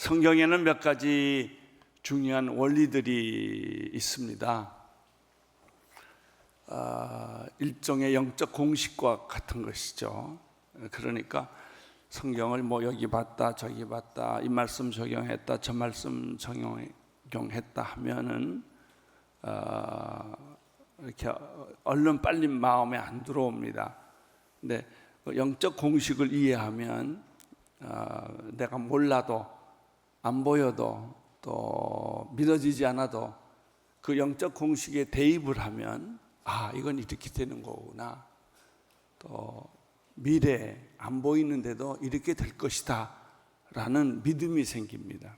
성경에는 몇 가지 중요한 원리들이 있습니다. 일종의 영적 공식과 같은 것이죠. 그러니까 성경을 여기 봤다 저기 봤다, 이 말씀 적용했다 저 말씀 적용했다 하면은 이렇게 얼른 빨리 마음에 안 들어옵니다. 근데 영적 공식을 이해하면 내가 몰라도 안 보여도 또 믿어지지 않아도 그 영적 공식에 대입을 하면 이건 이렇게 되는 거구나, 또 미래 안 보이는데도 이렇게 될 것이다 라는 믿음이 생깁니다.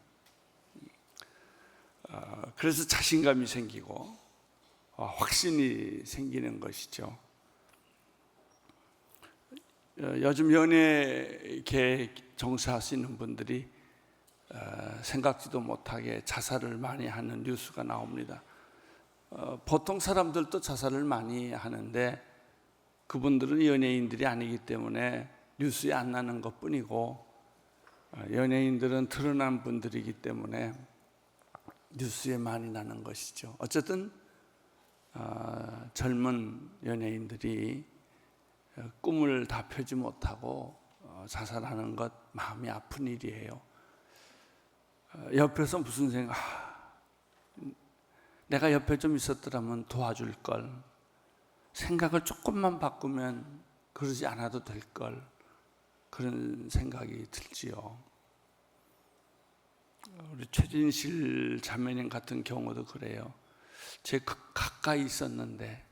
그래서 자신감이 생기고 확신이 생기는 것이죠. 요즘 연예계 종사하시는 분들이 생각지도 못하게 자살을 많이 하는 뉴스가 나옵니다. 보통 사람들도 자살을 많이 하는데 그분들은 연예인들이 아니기 때문에 뉴스에 안 나는 것뿐이고, 연예인들은 드러난 분들이기 때문에 뉴스에 많이 나는 것이죠. 어쨌든 젊은 연예인들이 꿈을 다 펴지 못하고 자살하는 것 마음이 아픈 일이에요. 옆에서 무슨 생각, 내가 옆에 좀 있었더라면 도와줄 걸, 생각을 조금만 바꾸면 그러지 않아도 될 걸, 그런 생각이 들지요. 우리 최진실 자매님 같은 경우도 그래요. 제 가까이 있었는데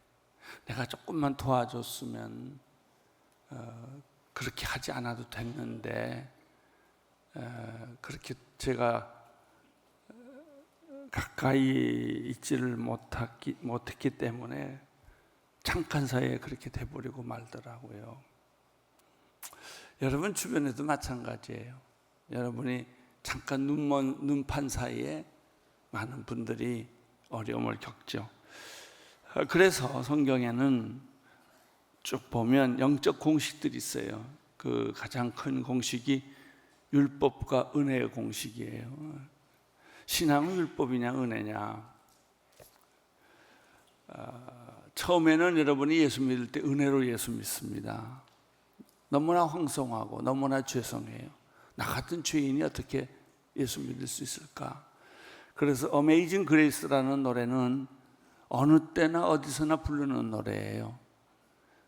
내가 조금만 도와줬으면 그렇게 하지 않아도 됐는데, 그렇게 제가 가까이 있지를 못했기 때문에 잠깐 사이에 그렇게 돼버리고 말더라고요. 여러분 주변에도 마찬가지예요. 여러분이 잠깐 눈판 사이에 많은 분들이 어려움을 겪죠. 그래서 성경에는 쭉 보면 영적 공식들이 있어요. 그 가장 큰 공식이 율법과 은혜의 공식이에요. 신앙은 율법이냐 은혜냐. 처음에는 여러분이 예수 믿을 때 은혜로 예수 믿습니다. 너무나 황송하고 너무나 죄송해요. 나 같은 죄인이 어떻게 예수 믿을 수 있을까? 그래서 어메이징 그레이스라는 노래는 어느 때나 어디서나 부르는 노래예요.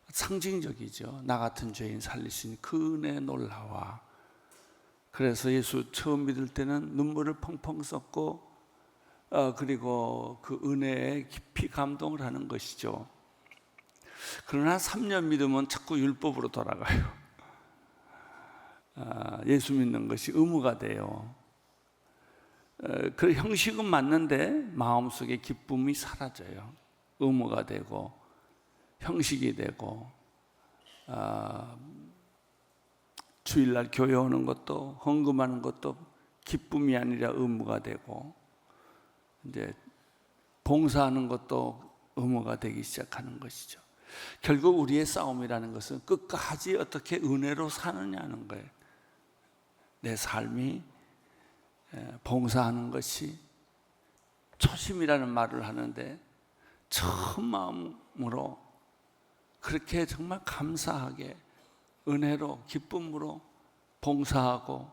상징적이죠. 나 같은 죄인 살리신 그 은혜 놀라와. 그래서 예수 처음 믿을 때는 눈물을 펑펑 쏟고 그리고 그 은혜에 깊이 감동을 하는 것이죠. 그러나 3년 믿으면 자꾸 율법으로 돌아가요. 예수 믿는 것이 의무가 돼요. 그 형식은 맞는데 마음속에 기쁨이 사라져요. 의무가 되고 형식이 되고, 주일날 교회 오는 것도 헌금하는 것도 기쁨이 아니라 의무가 되고, 이제 봉사하는 것도 의무가 되기 시작하는 것이죠. 결국 우리의 싸움이라는 것은 끝까지 어떻게 은혜로 사느냐는 거예요. 내 삶이 봉사하는 것이, 초심이라는 말을 하는데 처음 마음으로 그렇게 정말 감사하게 은혜로 기쁨으로 봉사하고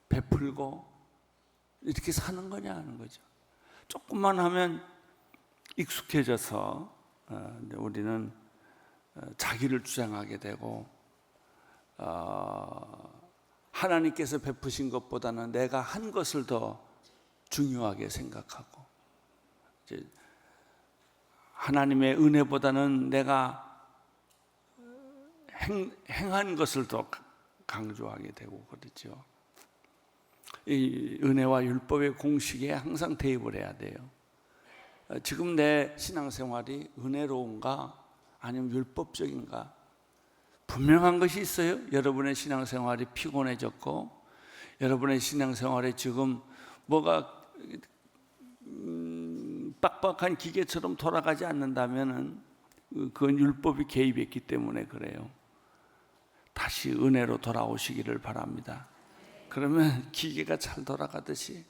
베풀고 이렇게 사는 거냐 하는 거죠. 조금만 하면 익숙해져서 우리는 자기를 주장하게 되고, 하나님께서 베푸신 것보다는 내가 한 것을 더 중요하게 생각하고, 이제 하나님의 은혜보다는 내가 행한 것을 더 강조하게 되고 그렇죠. 이 은혜와 율법의 공식에 항상 대입을 해야 돼요. 지금 내 신앙생활이 은혜로운가 아니면 율법적인가? 분명한 것이 있어요. 여러분의 신앙생활이 피곤해졌고 여러분의 신앙생활에 지금 뭐가 빡빡한 기계처럼 돌아가지 않는다면 그건 율법이 개입했기 때문에 그래요. 다시 은혜로 돌아오시기를 바랍니다. 그러면 기계가 잘 돌아가듯이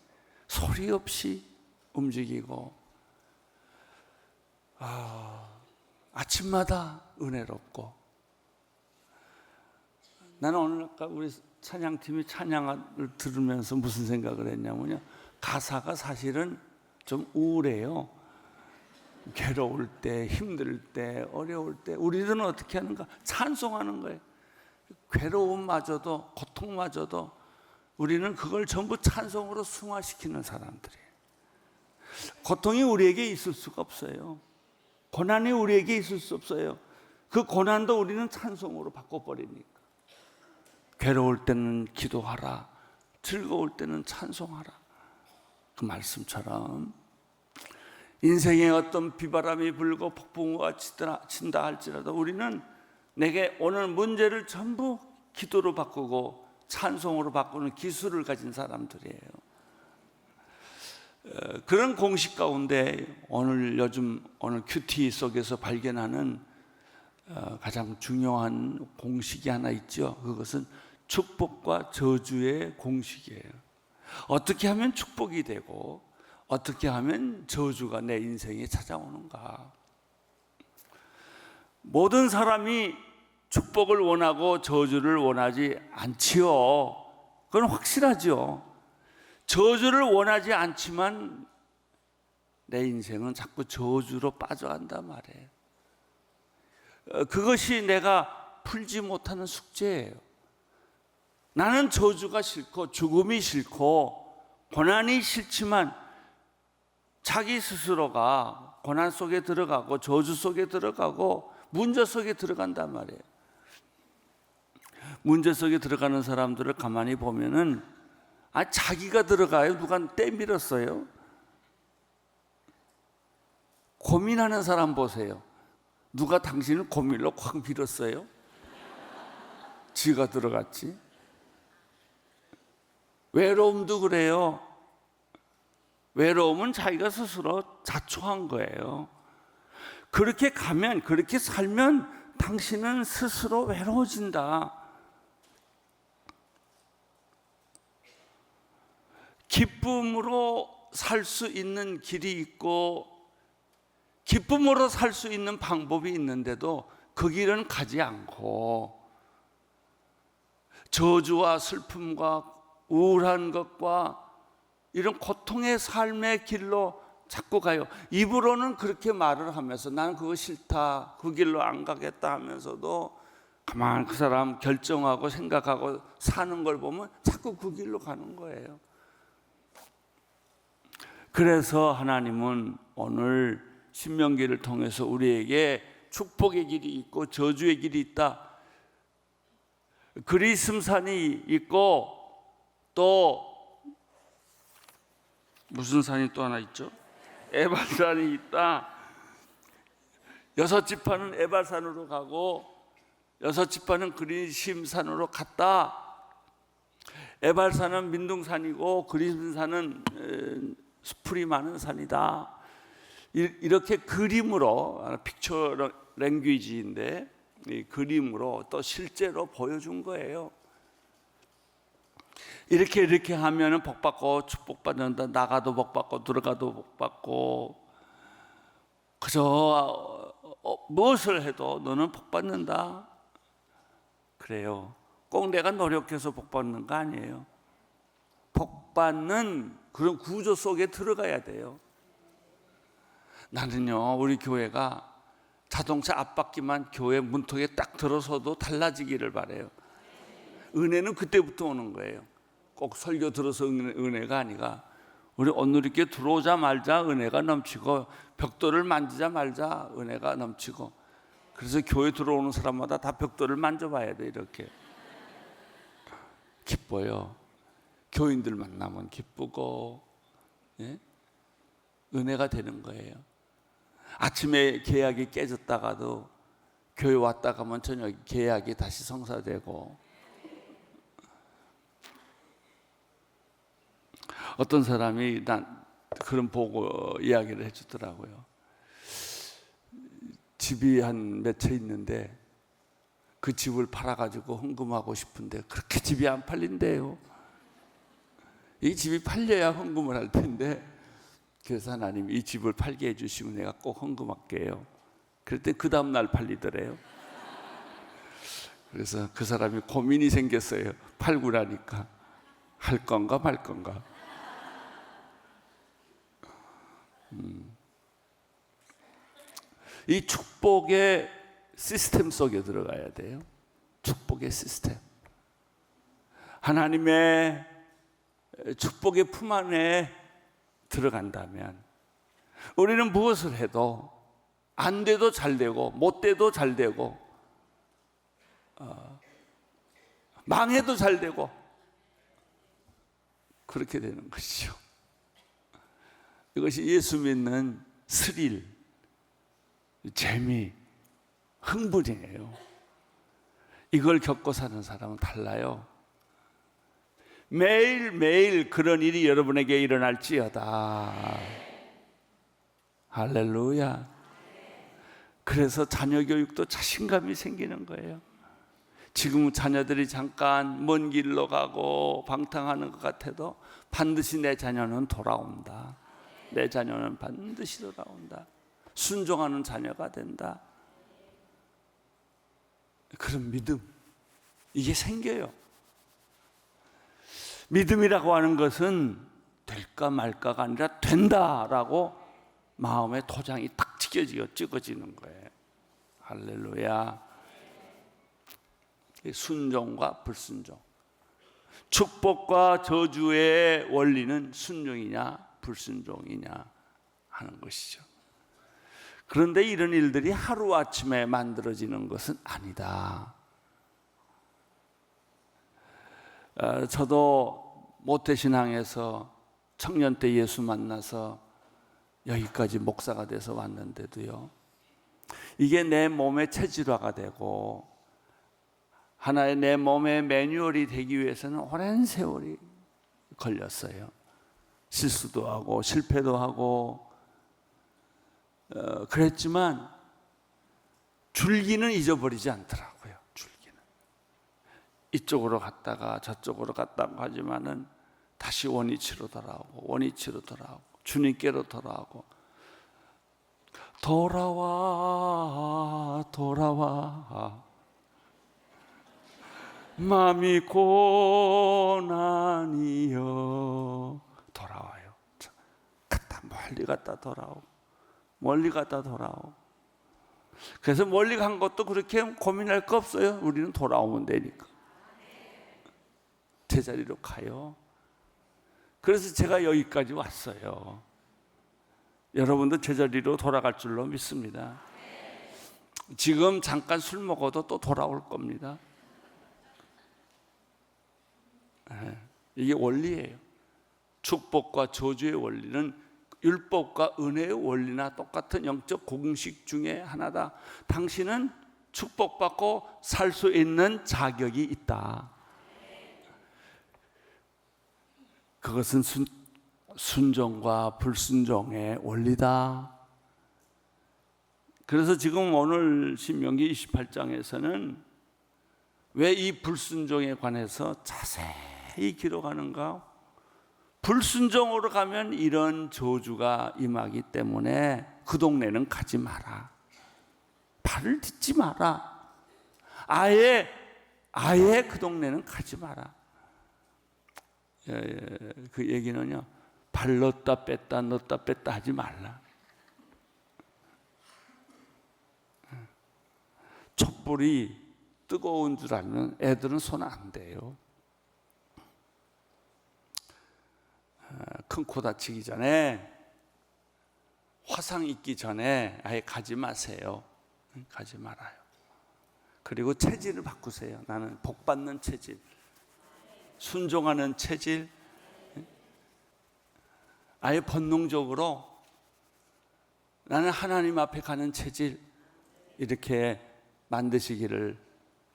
소리 없이 움직이고, 아침마다 은혜롭고. 나는 오늘 아까 우리 찬양팀이 찬양을 들으면서 무슨 생각을 했냐면요, 가사가 사실은 좀 우울해요. 괴로울 때, 힘들 때, 어려울 때 우리들은 어떻게 하는가? 찬송하는 거예요. 괴로움마저도, 고통마저도 우리는 그걸 전부 찬송으로 승화시키는 사람들이에요. 고통이 우리에게 있을 수가 없어요. 고난이 우리에게 있을 수 없어요. 그 고난도 우리는 찬송으로 바꿔버리니까. 괴로울 때는 기도하라, 즐거울 때는 찬송하라. 그 말씀처럼 인생에 어떤 비바람이 불고 폭풍우가 친다 할지라도 우리는 내게 오늘 문제를 전부 기도로 바꾸고 찬송으로 바꾸는 기술을 가진 사람들이에요. 그런 공식 가운데 오늘 큐티 속에서 발견하는 가장 중요한 공식이 하나 있죠. 그것은 축복과 저주의 공식이에요. 어떻게 하면 축복이 되고 어떻게 하면 저주가 내 인생에 찾아오는가? 모든 사람이 축복을 원하고 저주를 원하지 않지요. 그건 확실하죠. 저주를 원하지 않지만 내 인생은 자꾸 저주로 빠져간단 말이에요. 그것이 내가 풀지 못하는 숙제예요. 나는 저주가 싫고 죽음이 싫고 고난이 싫지만 자기 스스로가 고난 속에 들어가고 저주 속에 들어가고 문제 속에 들어간단 말이에요. 문제 속에 들어가는 사람들을 가만히 보면은 자기가 들어가요? 누가 떼밀었어요? 고민하는 사람 보세요. 누가 당신을 고밀로 확 밀었어요? 지가 들어갔지. 외로움도 그래요. 외로움은 자기가 스스로 자초한 거예요. 그렇게 가면, 그렇게 살면 당신은 스스로 외로워진다. 기쁨으로 살 수 있는 길이 있고 기쁨으로 살 수 있는 방법이 있는데도 그 길은 가지 않고 저주와 슬픔과 우울한 것과 이런 고통의 삶의 길로 자꾸 가요. 입으로는 그렇게 말을 하면서 난 그거 싫다, 그 길로 안 가겠다 하면서도 가만 그 사람 결정하고 생각하고 사는 걸 보면 자꾸 그 길로 가는 거예요. 그래서 하나님은 오늘 신명기를 통해서 우리에게 축복의 길이 있고 저주의 길이 있다. 그리심산이 있고 또 무슨 산이 또 하나 있죠? 에발산이 있다. 6지파는 에발산으로 가고 6지파는 그리심산으로 갔다. 에발산은 민둥산이고 그리심산은 수풀이 많은 산이다. 이렇게 그림으로, 픽처 랭귀지인데 이 그림으로 또 실제로 보여준 거예요. 이렇게 하면은 복받고 축복받는다. 나가도 복받고 들어가도 복받고 그저 무엇을 해도 너는 복받는다. 그래요. 꼭 내가 노력해서 복받는 거 아니에요. 복받는 그런 구조 속에 들어가야 돼요. 나는요, 우리 교회가 자동차 앞바퀴만 교회 문턱에 딱 들어서도 달라지기를 바라요. 은혜는 그때부터 오는 거예요. 꼭 설교 들어서 은혜가 아니라 우리 온누리교회 들어오자마자 은혜가 넘치고 벽돌을 만지자 말자 은혜가 넘치고, 그래서 교회 들어오는 사람마다 다 벽돌을 만져봐야 돼. 이렇게 기뻐요. 교인들 만나면 기쁘고, 예? 은혜가 되는 거예요. 아침에 계약이 깨졌다가도 교회 왔다 가면 저녁 계약이 다시 성사되고. 어떤 사람이 난 그런 보고 이야기를 해주더라고요. 집이 한 몇 채 있는데 그 집을 팔아가지고 헌금하고 싶은데 그렇게 집이 안 팔린대요. 이 집이 팔려야 헌금을 할 텐데, 그래서 하나님 이 집을 팔게 해주시면 내가 꼭 헌금할게요. 그랬더니 그 다음날 팔리더래요. 그래서 그 사람이 고민이 생겼어요. 팔고 나니까 할 건가 말 건가. 이 축복의 시스템 속에 들어가야 돼요. 축복의 시스템. 하나님의 축복의 품 안에 들어간다면 우리는 무엇을 해도 안 돼도 잘 되고 못 돼도 잘 되고 망해도 잘 되고 그렇게 되는 것이죠. 이것이 예수 믿는 스릴, 재미, 흥분이에요. 이걸 겪고 사는 사람은 달라요. 매일매일 그런 일이 여러분에게 일어날지어다. 할렐루야. 그래서 자녀 교육도 자신감이 생기는 거예요. 지금 자녀들이 잠깐 먼 길로 가고 방탕하는 것 같아도 반드시 내 자녀는 돌아온다. 내 자녀는 반드시 돌아온다. 순종하는 자녀가 된다. 그런 믿음, 이게 생겨요. 믿음이라고 하는 것은 될까 말까가 아니라 된다라고 마음의 도장이 딱 찍어지는 거예요. 할렐루야. 순종과 불순종, 축복과 저주의 원리는 순종이냐 불순종이냐 하는 것이죠. 그런데 이런 일들이 하루아침에 만들어지는 것은 아니다. 저도 모태신앙에서 청년 때 예수 만나서 여기까지 목사가 돼서 왔는데도요, 이게 내 몸의 체질화가 되고 하나의 내 몸의 매뉴얼이 되기 위해서는 오랜 세월이 걸렸어요. 실수도 하고 실패도 하고 그랬지만 줄기는 잊어버리지 않더라고요. 줄기는 이쪽으로 갔다가 저쪽으로 갔다가 하지만은 다시 원위치로 돌아오고 원위치로 돌아오고 주님께로 돌아오고 돌아와 돌아와 마음이 고난이여 돌아와요. 갔다 멀리 갔다 돌아오고 멀리 갔다 돌아오고. 그래서 멀리 간 것도 그렇게 고민할 거 없어요. 우리는 돌아오면 되니까 제자리로 가요. 그래서 제가 여기까지 왔어요. 여러분도 제자리로 돌아갈 줄로 믿습니다. 지금 잠깐 술 먹어도 또 돌아올 겁니다. 이게 원리예요. 축복과 저주의 원리는 율법과 은혜의 원리나 똑같은 영적 공식 중에 하나다. 당신은 축복받고 살 수 있는 자격이 있다. 그것은 순종과 불순종의 원리다. 그래서 지금 오늘 신명기 28장에서는 왜 이 불순종에 관해서 자세히 기록하는가? 불순종으로 가면 이런 저주가 임하기 때문에 그 동네는 가지 마라. 발을 딛지 마라. 아예 그 동네는 가지 마라. 그 얘기는요, 발 넣었다 뺐다 넣었다 뺐다 하지 말라. 촛불이 뜨거운 줄 알면 애들은 손 안 대요. 큰 코 다치기 전에, 화상 입기 전에 아예 가지 마세요. 가지 말아요. 그리고 체질을 바꾸세요. 나는 복 받는 체질, 순종하는 체질, 아예 본능적으로 나는 하나님 앞에 가는 체질, 이렇게 만드시기를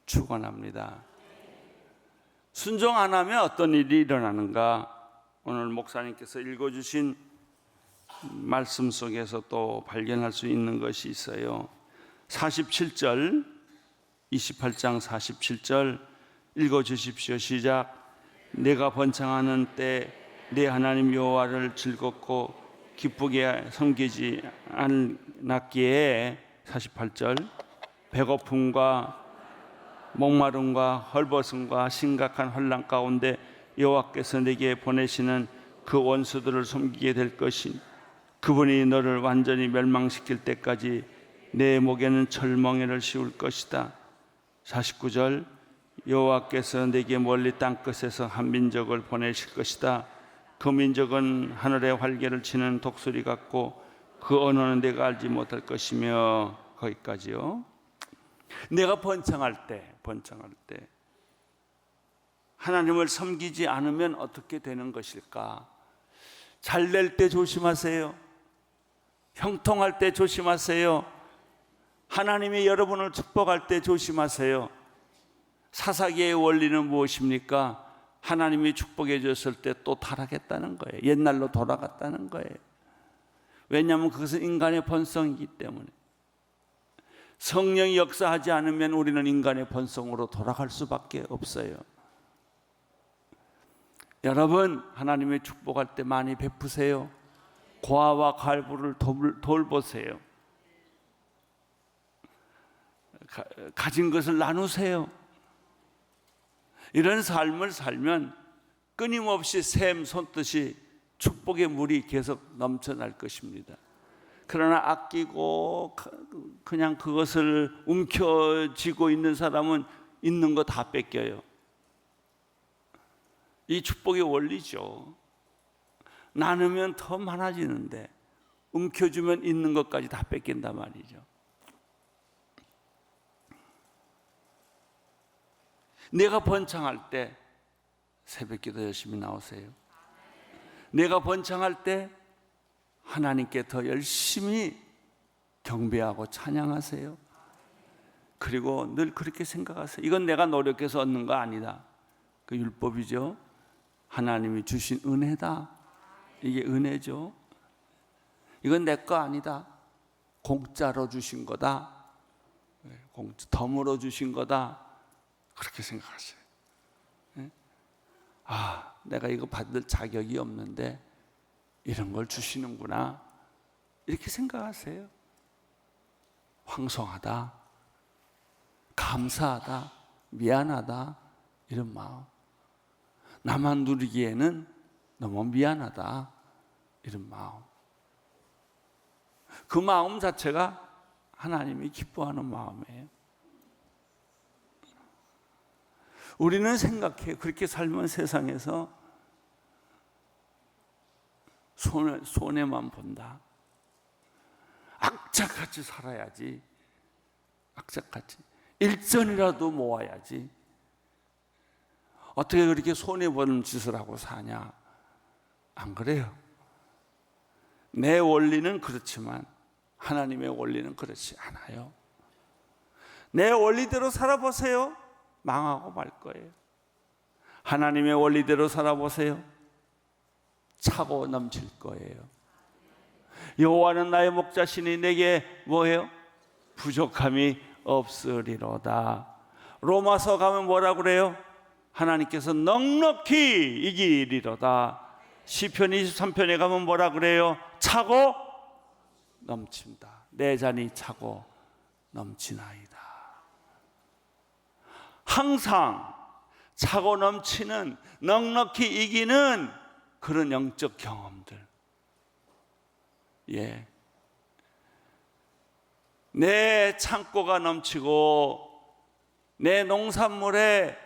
축원합니다. 순종 안 하면 어떤 일이 일어나는가? 오늘 목사님께서 읽어주신 말씀 속에서 또 발견할 수 있는 것이 있어요. 47절, 28장 47절 읽어주십시오. 시작. 내가 번창하는 때 내 하나님 여호와를 즐겁고 기쁘게 섬기지 않았기에 48절 배고픔과 목마름과 헐벗음과 심각한 혼란 가운데 여호와께서 내게 보내시는 그 원수들을 섬기게 될 것이 그분이 너를 완전히 멸망시킬 때까지 내 목에는 철멍에를 씌울 것이다. 49절 여호와께서 내게 멀리 땅끝에서 한 민족을 보내실 것이다. 그 민족은 하늘의 활개를 치는 독수리 같고 그 언어는 내가 알지 못할 것이며 거기까지요. 내가 번창할 때 하나님을 섬기지 않으면 어떻게 되는 것일까? 잘 될 때 조심하세요. 형통할 때 조심하세요. 하나님이 여러분을 축복할 때 조심하세요. 사사기의 원리는 무엇입니까? 하나님이 축복해 줬을 때 또 타락했다는 거예요. 옛날로 돌아갔다는 거예요. 왜냐하면 그것은 인간의 본성이기 때문에. 성령이 역사하지 않으면 우리는 인간의 본성으로 돌아갈 수밖에 없어요. 여러분, 하나님의 축복할 때 많이 베푸세요. 고아와 갈부를 돌보세요. 가진 것을 나누세요. 이런 삶을 살면 끊임없이 샘 솟듯이 축복의 물이 계속 넘쳐날 것입니다. 그러나 아끼고 그냥 그것을 움켜쥐고 있는 사람은 있는 거 다 뺏겨요. 이 축복의 원리죠. 나누면 더 많아지는데 움켜쥐면 있는 것까지 다 뺏긴단 말이죠. 내가 번창할 때 새벽기도 열심히 나오세요. 내가 번창할 때 하나님께 더 열심히 경배하고 찬양하세요. 그리고 늘 그렇게 생각하세요. 이건 내가 노력해서 얻는 거 아니다. 그 율법이죠. 하나님이 주신 은혜다. 이게 은혜죠. 이건 내 거 아니다. 공짜로 주신 거다. 덤으로 주신 거다. 그렇게 생각하세요. 아, 내가 이거 받을 자격이 없는데 이런 걸 주시는구나. 이렇게 생각하세요. 황송하다, 감사하다, 미안하다, 이런 마음. 나만 누리기에는 너무 미안하다, 이런 마음. 그 마음 자체가 하나님이 기뻐하는 마음이에요. 우리는 생각해요. 그렇게 살면 세상에서 손해만 본다. 악착같이 살아야지. 악착같이. 일전이라도 모아야지. 어떻게 그렇게 손해보는 짓을 하고 사냐? 안 그래요. 내 원리는 그렇지만 하나님의 원리는 그렇지 않아요. 내 원리대로 살아보세요. 망하고 말 거예요. 하나님의 원리대로 살아보세요. 차고 넘칠 거예요. 여호와는 나의 목자시니 내게 뭐예요? 부족함이 없으리로다. 로마서 가면 뭐라 그래요? 하나님께서 넉넉히 이기리로다. 시편 23편에 가면 뭐라 그래요? 차고 넘친다. 내 잔이 차고 넘치나이다. 항상 차고 넘치는, 넉넉히 이기는 그런 영적 경험들. 예. 내 창고가 넘치고 내 농산물에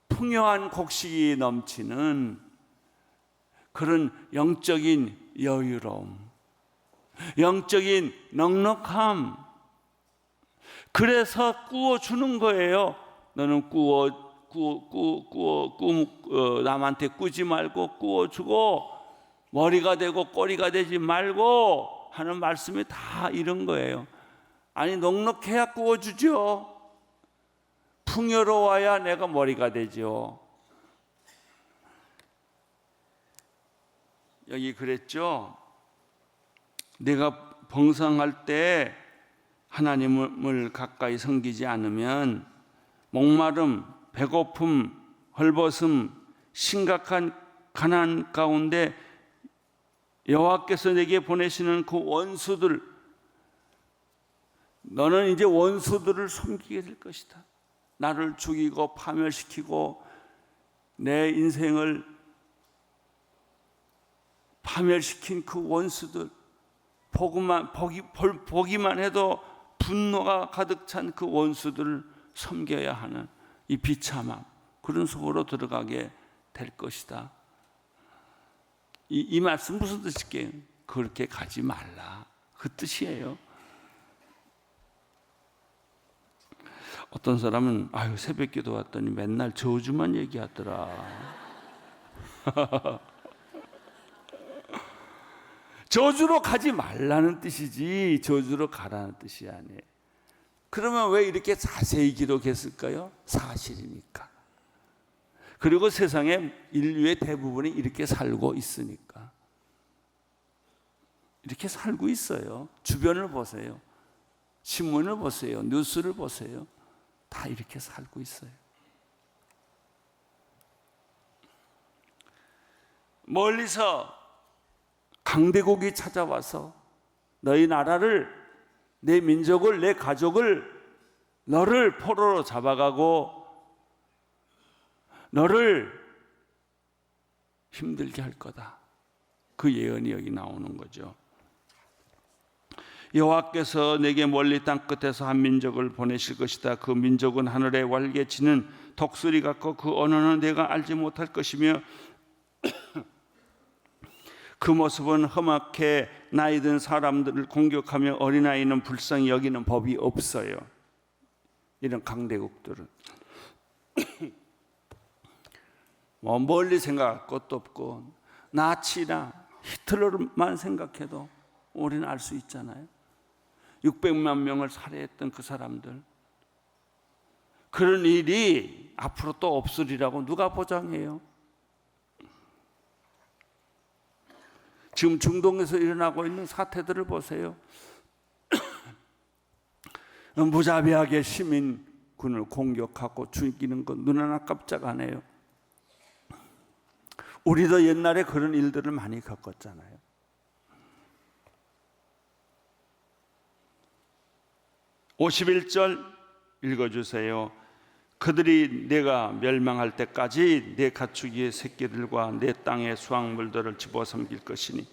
풍요한 곡식이 넘치는 그런 영적인 여유로움, 영적인 넉넉함. 그래서 꾸어주는 거예요. 너는 남한테 꾸지 말고 꾸어주고 머리가 되고 꼬리가 되지 말고 하는 말씀이 다 이런 거예요. 아니, 넉넉해야 꾸어주죠. 풍요로워야 내가 머리가 되죠. 여기 그랬죠. 내가 번성할 때 하나님을 가까이 섬기지 않으면 목마름, 배고픔, 헐벗음, 심각한 가나안 가운데 여호와께서 내게 보내시는 그 원수들, 너는 이제 원수들을 섬기게 될 것이다. 나를 죽이고 파멸시키고 내 인생을 파멸시킨 그 원수들, 보기만 해도 분노가 가득 찬 그 원수들을 섬겨야 하는 이 비참함, 그런 속으로 들어가게 될 것이다. 이 말씀 무슨 뜻일게요? 그렇게 가지 말라, 그 뜻이에요. 어떤 사람은 아유 새벽기도 왔더니 맨날 저주만 얘기하더라. 저주로 가지 말라는 뜻이지 저주로 가라는 뜻이 아니에요. 그러면 왜 이렇게 자세히 기록했을까요? 사실이니까. 그리고 세상의 인류의 대부분이 이렇게 살고 있으니까. 이렇게 살고 있어요. 주변을 보세요. 신문을 보세요. 뉴스를 보세요. 다 이렇게 살고 있어요. 멀리서 강대국이 찾아와서 너희 나라를, 내 민족을, 내 가족을, 너를 포로로 잡아가고 너를 힘들게 할 거다. 그 예언이 여기 나오는 거죠. 여호와께서 내게 멀리 땅 끝에서 한 민족을 보내실 것이다. 그 민족은 하늘에 활개치는 독수리 같고 그 언어는 내가 알지 못할 것이며 그 모습은 험악해 나이 든 사람들을 공격하며 어린아이는 불쌍히 여기는 법이 없어요. 이런 강대국들은 뭐 멀리 생각할 것도 없고 나치나 히틀러만 생각해도 우리는 알 수 있잖아요. 600만 명을 살해했던 그 사람들, 그런 일이 앞으로 또 없으리라고 누가 보장해요? 지금 중동에서 일어나고 있는 사태들을 보세요. 무자비하게 시민군을 공격하고 죽이는 건 눈 하나 깜짝 안 해요. 우리도 옛날에 그런 일들을 많이 겪었잖아요. (51절) 읽어주세요. 그들이 내가 멸망할 때까지 내 가축의 새끼들과 내 땅의 수확물들을 집어삼킬 것이니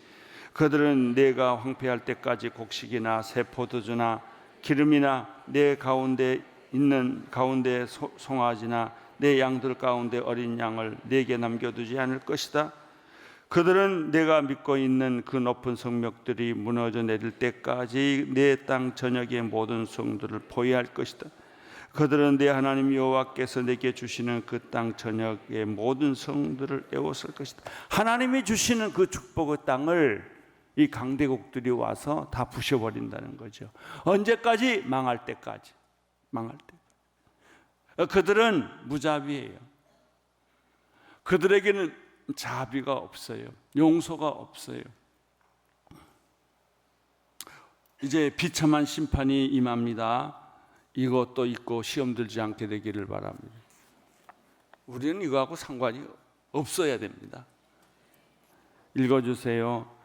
그들은 내가 황폐할 때까지 곡식이나 새 포도주나 기름이나 내 가운데 있는 가운데 송아지나 내 양들 가운데 어린 양을 내게 남겨두지 않을 것이다. 그들은 내가 믿고 있는 그 높은 성벽들이 무너져 내릴 때까지 내 땅 전역의 모든 성들을 포위할 것이다. 그들은 내 하나님 여호와께서 내게 주시는 그 땅 전역의 모든 성들을 에워쓸 것이다. 하나님이 주시는 그 축복의 땅을 이 강대국들이 와서 다 부셔버린다는 거죠. 언제까지? 망할 때까지. 망할 때. 그들은 무자비해요. 그들에게는 자비가 없어요. 용서가 없어요. 이제 비참한 심판이 임합니다. 이것도 있고 시험 들지 않게 되기를 바랍니다. 우리는 이거하고 상관이 없어야 됩니다. 읽어주세요.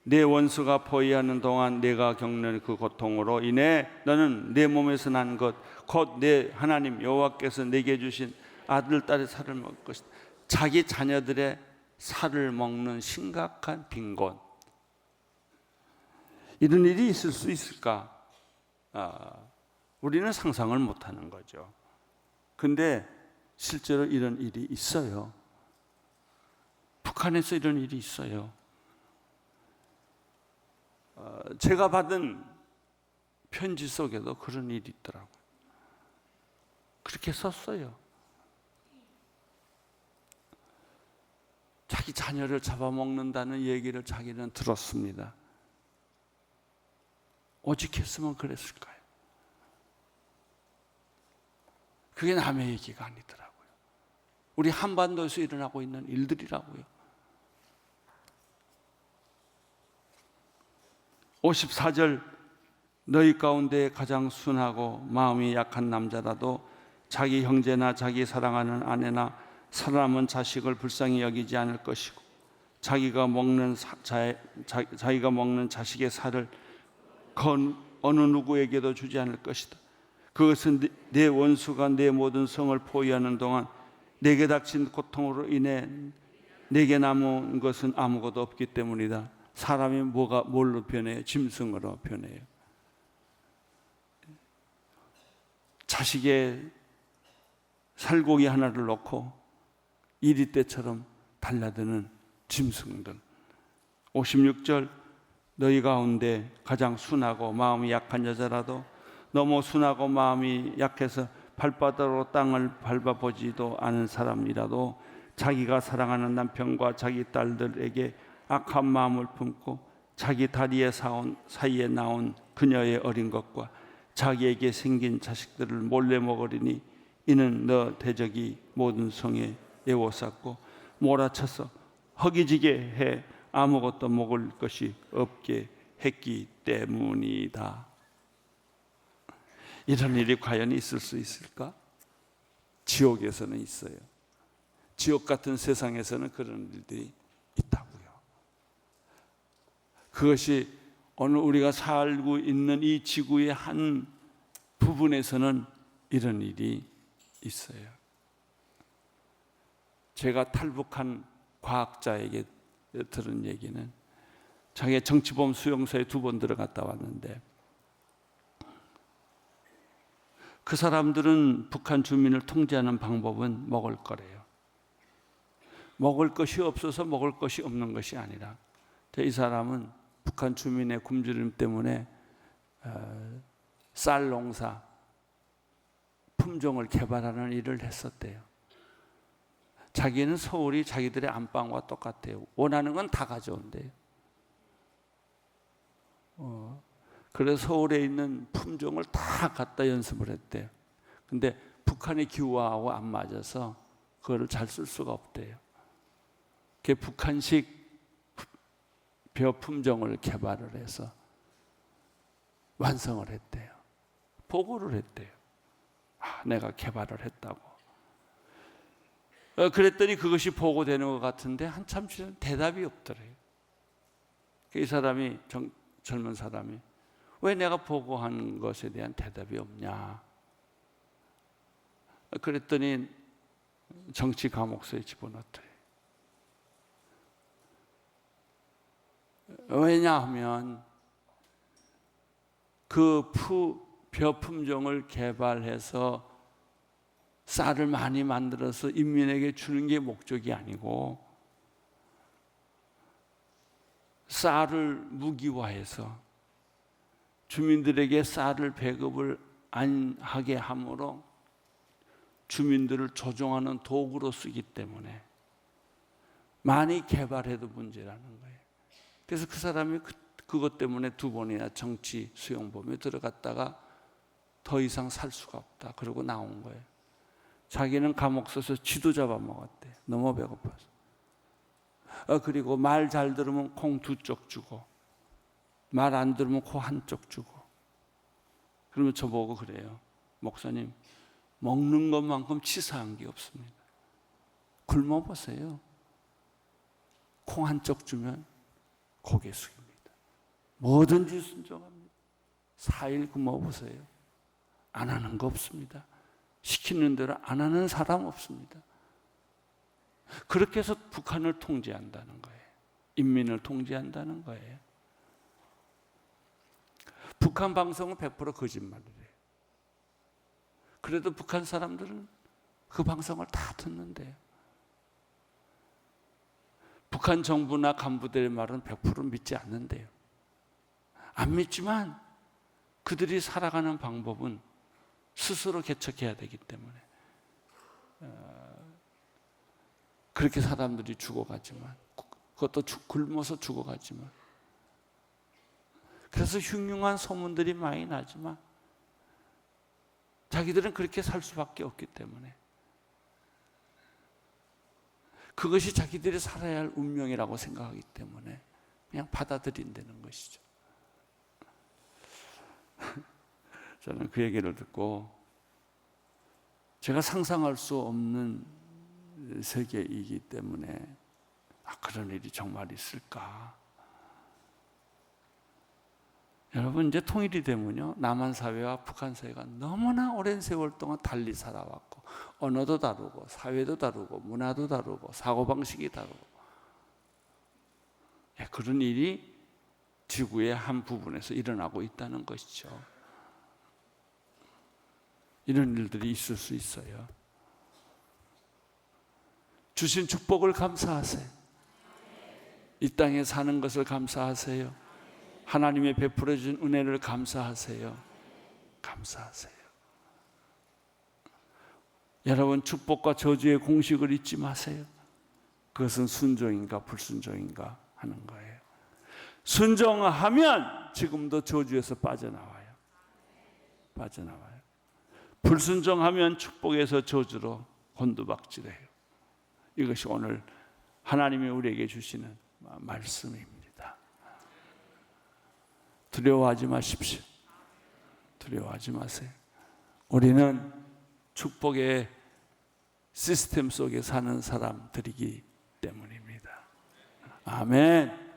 내 원수가 포위하는 동안 내가 겪는 그 고통으로 인해 너는 내 몸에서 난 것 곧 내 하나님 여호와께서 내게 주신 아들 딸의 살을 먹을 것이다. 자기 자녀들의 살을 먹는 심각한 빈곤, 이런 일이 있을 수 있을까? 우리는 상상을 못하는 거죠. 근데 실제로 이런 일이 있어요. 북한에서 이런 일이 있어요. 제가 받은 편지 속에도 그런 일이 있더라고요. 그렇게 썼어요. 자기 자녀를 잡아먹는다는 얘기를 자기는 들었습니다. 오직했으면 그랬을까요? 그게 남의 얘기가 아니더라고요. 우리 한반도에서 일어나고 있는 일들이라고요. 54절 너희 가운데 가장 순하고 마음이 약한 남자라도 자기 형제나 자기 사랑하는 아내나 살아남은 자식을 불쌍히 여기지 않을 것이고 자기가 먹는 자식의 살을 어느 누구에게도 주지 않을 것이다. 그것은 내 원수가 내 모든 성을 포위하는 동안 내게 닥친 고통으로 인해 내게 남은 것은 아무것도 없기 때문이다. 사람이 뭘로 변해요? 짐승으로 변해요. 자식의 살고기 하나를 놓고 이리떼처럼 달려드는 짐승들. 56절, 너희 가운데 가장 순하고 마음이 약한 여자라도 너무 순하고 마음이 약해서 발바닥으로 땅을 밟아보지도 않은 사람이라도 자기가 사랑하는 남편과 자기 딸들에게 악한 마음을 품고 자기 다리에 사이에 나온 그녀의 어린 것과 자기에게 생긴 자식들을 몰래 먹으리니 이는 너 대적이 모든 성에 에워쌌고 몰아쳐서 허기지게 해 아무것도 먹을 것이 없게 했기 때문이다. 이런 일이 과연 있을 수 있을까? 지옥에서는 있어요. 지옥 같은 세상에서는 그런 일들이 있다고요. 그것이 오늘 우리가 살고 있는 이 지구의 한 부분에서는 이런 일이 있어요. 제가 탈북한 과학자에게 들은 얘기는 자기가 정치범 수용소에 2번 들어갔다 왔는데 그 사람들은 북한 주민을 통제하는 방법은 먹을 거래요. 먹을 것이 없어서 먹을 것이 없는 것이 아니라 이 사람은 북한 주민의 굶주림 때문에 쌀 농사 품종을 개발하는 일을 했었대요. 자기는 서울이 자기들의 안방과 똑같아요. 원하는 건 다 가져온대요. 그래서 서울에 있는 품종을 다 갖다 연습을 했대요. 근데 북한의 기후하고 안 맞아서 그거를 잘 쓸 수가 없대요. 그게 북한식 벼 품종을 개발을 해서 완성을 했대요. 보고를 했대요. 내가 개발을 했다고. 그랬더니 그것이 보고되는 것 같은데 한참 지나면 대답이 없더래요. 이 사람이 젊은 사람이 왜 내가 보고한 것에 대한 대답이 없냐? 그랬더니 정치 감옥소에 집어넣더래요. 왜냐하면 그 벼 품종을 개발해서 쌀을 많이 만들어서 인민에게 주는 게 목적이 아니고 쌀을 무기화해서 주민들에게 쌀을 배급을 안 하게 함으로 주민들을 조종하는 도구로 쓰기 때문에 많이 개발해도 문제라는 거예요. 그래서 그 사람이 그것 때문에 2번이나 정치 수용범에 들어갔다가 더 이상 살 수가 없다. 그러고 나온 거예요. 자기는 감옥 써서 쥐도 잡아먹었대. 너무 배고파서. 그리고 말 잘 들으면 콩 2쪽 주고 말 안 들으면 코 1쪽 주고. 그러면 저보고 그래요. 목사님, 먹는 것만큼 치사한 게 없습니다. 굶어보세요. 콩 1쪽 주면 고개 숙입니다. 뭐든지 순종합니다. 4일 굶어보세요. 안 하는 거 없습니다. 시키는 대로 안 하는 사람 없습니다. 그렇게 해서 북한을 통제한다는 거예요. 인민을 통제한다는 거예요. 북한 방송은 100% 거짓말이래요. 그래도 북한 사람들은 그 방송을 다 듣는데요. 북한 정부나 간부들의 말은 100% 믿지 않는데요. 안 믿지만 그들이 살아가는 방법은 스스로 개척해야 되기 때문에 그렇게 사람들이 죽어가지만 그것도 굶어서 죽어가지만 그래서 흉흉한 소문들이 많이 나지만 자기들은 그렇게 살 수밖에 없기 때문에 그것이 자기들이 살아야 할 운명이라고 생각하기 때문에 그냥 받아들인다는 것이죠. 저는 그 얘기를 듣고 제가 상상할 수 없는 세계이기 때문에 그런 일이 정말 있을까? 여러분, 이제 통일이 되면요, 남한 사회와 북한 사회가 너무나 오랜 세월 동안 달리 살아왔고, 언어도 다르고 사회도 다르고 문화도 다르고 사고방식이 다르고, 그런 일이 지구의 한 부분에서 일어나고 있다는 것이죠. 이런 일들이 있을 수 있어요. 주신 축복을 감사하세요. 이 땅에 사는 것을 감사하세요. 하나님의 베풀어 준 은혜를 감사하세요. 감사하세요. 여러분, 축복과 저주의 공식을 잊지 마세요. 그것은 순종인가 불순종인가 하는 거예요. 순종하면 지금도 저주에서 빠져나와요. 빠져나와요. 불순종하면 축복에서 저주로 곤두박질해요. 이것이 오늘 하나님이 우리에게 주시는 말씀입니다. 두려워하지 마십시오. 두려워하지 마세요. 우리는 축복의 시스템 속에 사는 사람들이기 때문입니다. 아멘.